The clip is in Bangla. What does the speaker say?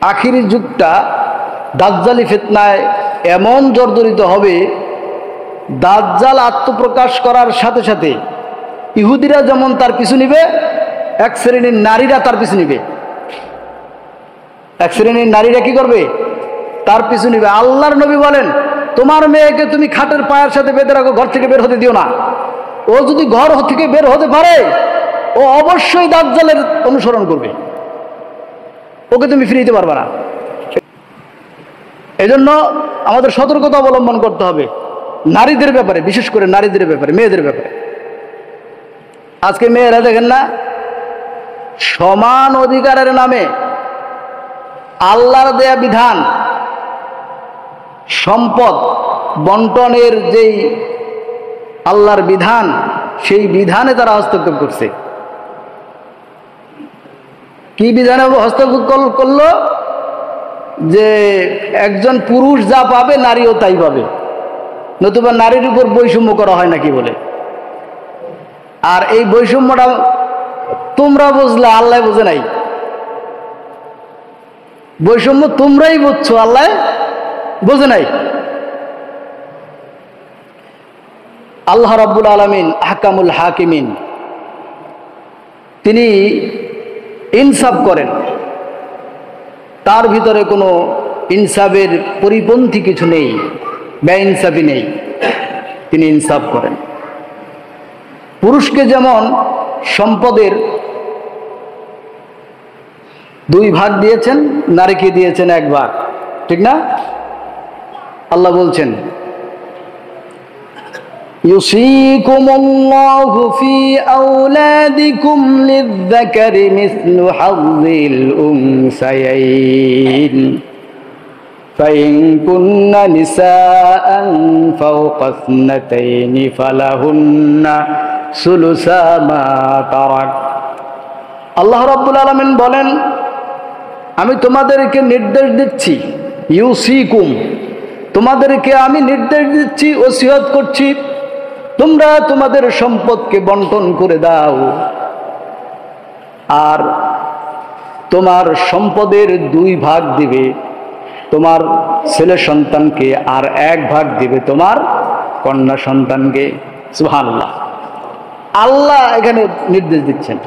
আখিরি যুগটা দাজ্জালি ফিতনায় এমন জর্জরিত হবে, দাজ্জাল আত্মপ্রকাশ করার সাথে সাথে ইহুদিরা যেমন তার পিছু নিবে, এক শ্রেণীর নারীরা তার পিছু নিবে। এক শ্রেণীর নারীরা কি করবে? তার পিছু নিবে। আল্লাহর নবী বলেন, তোমার মেয়েকে তুমি খাটের পায়ের সাথে বেঁধে রাখো, ঘর থেকে বের হতে দিও না। ও যদি ঘর থেকে বের হতে পারে, ও অবশ্যই দাজ্জালের অনুসরণ করবে, ওকে তুমি ফিরে দিতে পারবে না। এজন্য আমাদের সতর্কতা অবলম্বন করতে হবে নারীদের ব্যাপারে, বিশেষ করে নারীদের ব্যাপারে, মেয়েদের ব্যাপারে। আজকে মেয়েরা দেখেন না, সমান অধিকারের নামে আল্লাহর দেয়া বিধান, সম্পদ বন্টনের যেই আল্লাহর বিধান, সেই বিধানে তারা হস্তক্ষেপ করছে। কি বিধানে হস্তক্ষেপ করলো? যে একজন পুরুষ যা পাবে নারীও তাই পাবে, নতুবা নারীর উপর বৈষম্য করা হয় নাকি বলে। আর এই বৈষম্যটা তোমরা বুঝলে, আল্লাহ বোঝে নাই। বৈষম্য তোমরাই বুঝছো, আল্লাহ বোঝে নাই। আল্লাহ রাব্বুল আলামিন আহকামুল হাকিমিন, তিনি ইনসাফ করেন, তার ভিতরে কোনো ইনসাফের পরিপন্থী কিছু নেই, বেইনসাফি নেই, তিনি ইনসাফ করেন। পুরুষকে যেমন সম্পদের 2 ভাগ দিয়েছেন, নারীকে দিয়েছেন 1 ভাগ, ঠিক না? আল্লাহ বলছেন, ইউসিকুমুল্লাহু ফি আওলাদিকুম লিয-যাকারি মিসলু হাযযিল উনসায়াইন ফাইন কুন্না নিসাআন ফাওকা ইসনাতাইনি ফালাহুন্না সুলুসা মা তারাক। আল্লাহ রাব্বুল আলামিন বলেন, আমি তোমাদেরকে নির্দেশ দিচ্ছি, ইউসিকুম, তোমাদেরকে আমি নির্দেশ দিচ্ছি, ওসিয়ত করছি, তোমরা তোমাদের সম্পদকে বন্টন করে দাও। আর তোমার সম্পদের 2 ভাগ দিবে তোমার ছেলে সন্তানকে, আর 1 ভাগ দিবে তোমার কন্যা সন্তানকে। সুবহানাল্লাহ, আল্লাহ এখানে নির্দেশ দিচ্ছেন।